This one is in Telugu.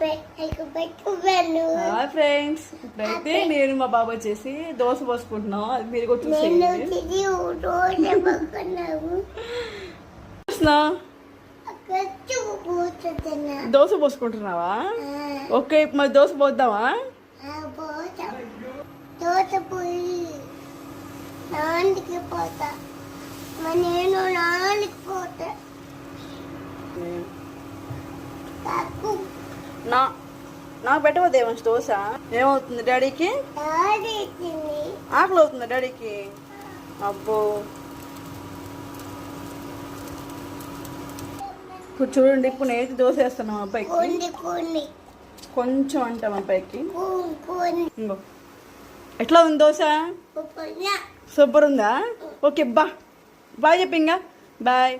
హాయ్ ఫ్రెండ్స్, ఇప్పుడైతే నేను మా బాబు వచ్చేసి దోశ పోసుకుంటున్నాం. అది మీరు కూడా చూసేయండి. దోశ పోసుకుంటున్నావా? ఓకే, మరి దోశ పోద్దామా? దోశ పోయి నాన్నకి పోతా, నేను నాన్నకి పోతా. నాకు పెట్టవద్దేమో దోశ. ఏమవుతుంది డాడీకి? ఆకలి అవుతుంది డాడీకి. అబ్బో, ఇప్పుడు చూడండి, ఇప్పుడు నేనైతే దోశ వేస్తున్నాం అబ్బాయికి. కొంచెం అంటాం అబ్బాయికి. ఇంకో ఎట్లా ఉంది దోశ? సూపర్ ఉందా? ఓకే, బాయ్ చెప్పి ఇంకా బాయ్.